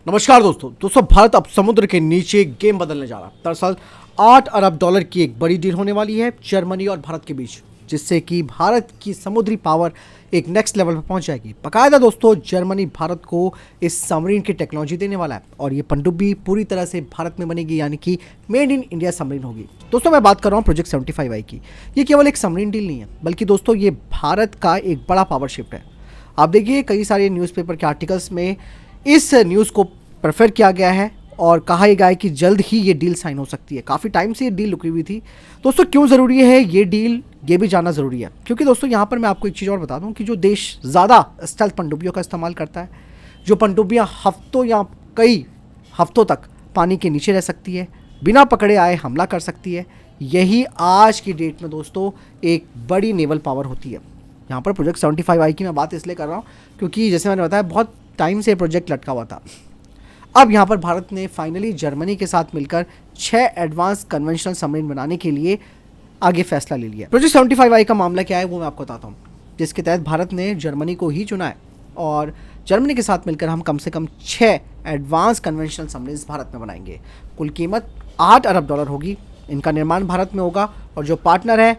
नमस्कार दोस्तों भारत अब समुद्र के नीचे गेम बदलने जा रहा है। दरअसल $8 अरब की एक बड़ी डील होने वाली है जर्मनी और भारत के बीच, जिससे कि भारत की समुद्री पावर एक नेक्स्ट लेवल पर पहुंच जाएगी। बाकायदा दोस्तों जर्मनी भारत को इस सबमरीन की टेक्नोलॉजी देने वाला है और ये पनडुब्बी पूरी तरह से भारत में बनेगी, यानी कि मेड इन इंडिया सबमरीन होगी। दोस्तों मैं बात कर रहा हूँ प्रोजेक्ट 75i की। ये केवल एक सबमरीन डील नहीं है, बल्कि दोस्तों ये भारत का एक बड़ा पावर शिफ्ट है। आप देखिए कई सारे न्यूज़पेपर के आर्टिकल्स में इस न्यूज़ को प्रेफर किया गया है और कहा गया है कि जल्द ही ये डील साइन हो सकती है। काफ़ी टाइम से ये डील रुकी हुई थी। दोस्तों क्यों ज़रूरी है ये डील, ये भी जानना ज़रूरी है, क्योंकि दोस्तों यहाँ पर मैं आपको एक चीज़ और बता दूँ कि जो देश ज़्यादा स्टेल्थ पनडुब्बियों का इस्तेमाल करता है, जो पनडुब्बियाँ हफ्तों या कई हफ्तों तक पानी के नीचे रह सकती है, बिना पकड़े आए हमला कर सकती है, यही आज की डेट में दोस्तों एक बड़ी नेवल पावर होती है। यहाँ पर प्रोजेक्ट 75i की मैं बात इसलिए कर रहा हूँ क्योंकि जैसे मैंने बताया बहुत टाइम से प्रोजेक्ट लटका हुआ था। अब यहाँ पर भारत ने फाइनली जर्मनी के साथ मिलकर 6 एडवांस कन्वेंशनल सबमरीन बनाने के लिए आगे फैसला ले लिया। प्रोजेक्ट 75i का मामला क्या है वो मैं आपको बताता हूँ, जिसके तहत भारत ने जर्मनी को ही चुना है और जर्मनी के साथ मिलकर हम कम से कम 6 एडवांस कन्वेंशनल सबमरीन भारत में बनाएंगे। कुल कीमत $8 अरब होगी। इनका निर्माण भारत में होगा और जो पार्टनर है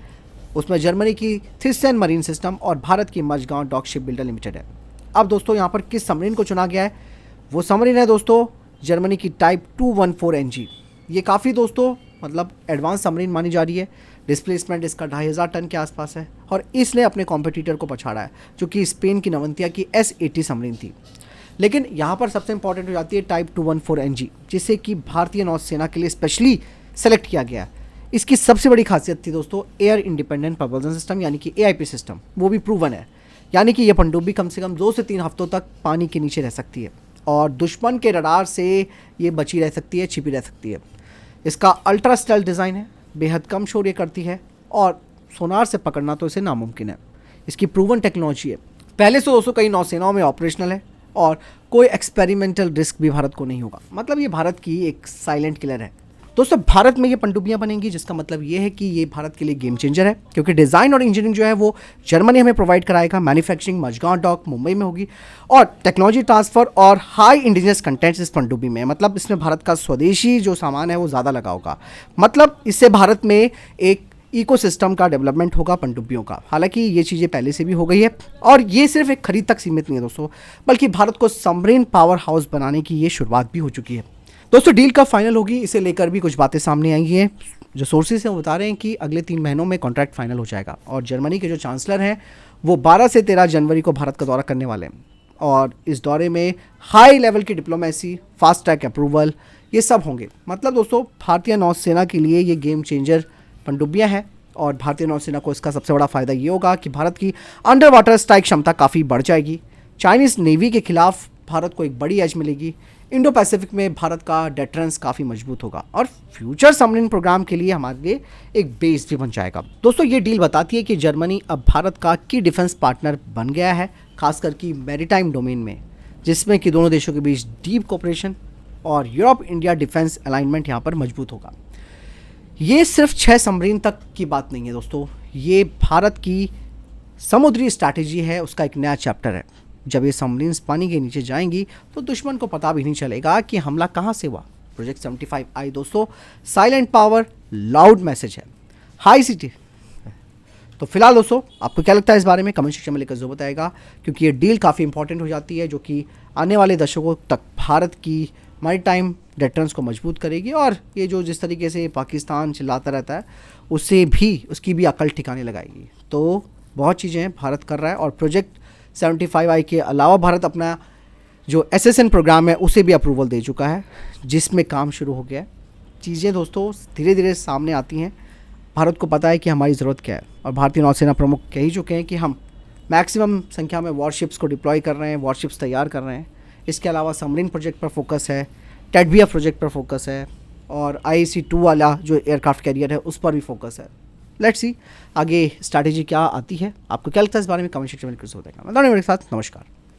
उसमें जर्मनी की थिसन मरीन सिस्टम और भारत की Mazagon dock ship builder limited है। अब दोस्तों यहाँ पर किस सबमरीन को चुना गया है, वो सबमरीन है दोस्तों जर्मनी की टाइप 214NG। ये काफ़ी दोस्तों मतलब एडवांस सबमरीन मानी जा रही है। डिस्प्लेसमेंट इसका 2500 टन के आसपास है और इसने अपने कॉम्पिटिटर को पछाड़ा है जो कि स्पेन की नवंतिया की S80 सबमरीन थी। लेकिन यहाँ पर सबसे इंपॉर्टेंट हो जाती है टाइप 214NG, जिसे कि भारतीय नौसेना के लिए स्पेशली सेलेक्ट किया गया है। इसकी सबसे बड़ी खासियत थी दोस्तों एयर इंडिपेंडेंट propulsion सिस्टम, यानी कि AIP सिस्टम, वो भी प्रूवन है। यानी कि ये पनडुब्बी कम से कम 2 से 3 हफ्तों तक पानी के नीचे रह सकती है और दुश्मन के रडार से ये बची रह सकती है, छिपी रह सकती है। इसका अल्ट्रा स्टेल्थ डिज़ाइन है, बेहद कम शोर ये करती है और सोनार से पकड़ना तो इसे नामुमकिन है। इसकी प्रूवन टेक्नोलॉजी है, पहले से दोस्तों कई नौसेनाओं में ऑपरेशनल है और कोई एक्सपेरिमेंटल रिस्क भी भारत को नहीं होगा। मतलब ये भारत की एक साइलेंट किलर है। दोस्तों भारत में ये पनडुब्बियाँ बनेंगी, जिसका मतलब ये है कि ये भारत के लिए गेम चेंजर है, क्योंकि डिज़ाइन और इंजीनियरिंग जो है वो जर्मनी हमें प्रोवाइड कराएगा। मैन्युफैक्चरिंग मझगांव डॉक मुंबई में होगी और टेक्नोलॉजी ट्रांसफ़र और हाई इंडिजिनस कंटेंट्स इस पनडुब्बी में, मतलब इसमें भारत का स्वदेशी जो सामान है वो ज़्यादा लगा होगा। मतलब इससे भारत में एक इकोसिस्टम का डेवलपमेंट होगा पनडुब्बियों का। हालांकि ये चीज़ें पहले से भी हो गई है और ये सिर्फ एक खरीद तक सीमित नहीं है दोस्तों, बल्कि भारत को सबमरीन पावर हाउस बनाने की ये शुरुआत भी हो चुकी है। दोस्तों डील कब फाइनल होगी इसे लेकर भी कुछ बातें सामने आई हैं। जो सोर्सेज हैं वो बता रहे हैं कि अगले 3 महीनों में कॉन्ट्रैक्ट फाइनल हो जाएगा और जर्मनी के जो चांसलर हैं वो 12 से 13 जनवरी को भारत का दौरा करने वाले हैं और इस दौरे में हाई लेवल की डिप्लोमेसी, फास्ट ट्रैक अप्रूवल, ये सब होंगे। मतलब दोस्तों भारतीय नौसेना के लिए ये गेम चेंजर पनडुब्बियाँ हैं और भारतीय नौसेना को इसका सबसे बड़ा फ़ायदा ये होगा कि भारत की अंडर वाटर स्ट्राइक क्षमता काफ़ी बढ़ जाएगी। चाइनीज़ नेवी के खिलाफ भारत को एक बड़ी एज मिलेगी। इंडो पैसिफिक में भारत का डेटरेंस काफ़ी मजबूत होगा और फ्यूचर सबमरीन प्रोग्राम के लिए हमारे लिए एक बेस भी बन जाएगा। दोस्तों ये डील बताती है कि जर्मनी अब भारत का की डिफेंस पार्टनर बन गया है, खासकर कि मैरीटाइम डोमेन में, जिसमें कि दोनों देशों के बीच डीप कोऑपरेशन और यूरोप इंडिया डिफेंस अलाइनमेंट यहाँ पर मजबूत होगा। ये सिर्फ 6 सबमरीन तक की बात नहीं है दोस्तों, ये भारत की समुद्री स्ट्रैटेजी है, उसका एक नया चैप्टर है। जब ये सबमरीन्स पानी के नीचे जाएंगी तो दुश्मन को पता भी नहीं चलेगा कि हमला कहाँ से हुआ। प्रोजेक्ट 75i दोस्तों साइलेंट पावर, लाउड मैसेज है, हाई सिटी। तो फिलहाल दोस्तों आपको क्या लगता है इस बारे में कमेंट सेक्शन में लिखकर जो बताएगा, क्योंकि ये डील काफ़ी इंपॉर्टेंट हो जाती है जो कि आने वाले दशकों तक भारत की मैरीटाइम डेटरेंस को मजबूत करेगी और ये जो जिस तरीके से पाकिस्तान चिल्लाता रहता है उसकी भी अकल ठिकाने लगाएगी। तो बहुत चीज़ें हैं भारत कर रहा है और प्रोजेक्ट 75i के अलावा भारत अपना जो SSN प्रोग्राम है उसे भी अप्रूवल दे चुका है, जिसमें काम शुरू हो गया है। चीज़ें दोस्तों धीरे धीरे सामने आती हैं। भारत को पता है कि हमारी ज़रूरत क्या है और भारतीय नौसेना प्रमुख कह ही चुके हैं कि हम मैक्सिमम संख्या में वॉरशिप्स को डिप्लॉय कर रहे हैं, वॉरशिप्स तैयार कर रहे हैं। इसके अलावा सबमरीन प्रोजेक्ट पर फोकस है, टेडबिया प्रोजेक्ट पर फोकस है और IAC-2 वाला जो एयरक्राफ्ट कैरियर है उस पर भी फोकस है। लेट्स सी आगे स्ट्रैटेजी क्या आती है। आपको क्या लगता है इस बारे में कमेंट सेक्शन में लिख कर बताएगा। मैं मेरे साथ नमस्कार।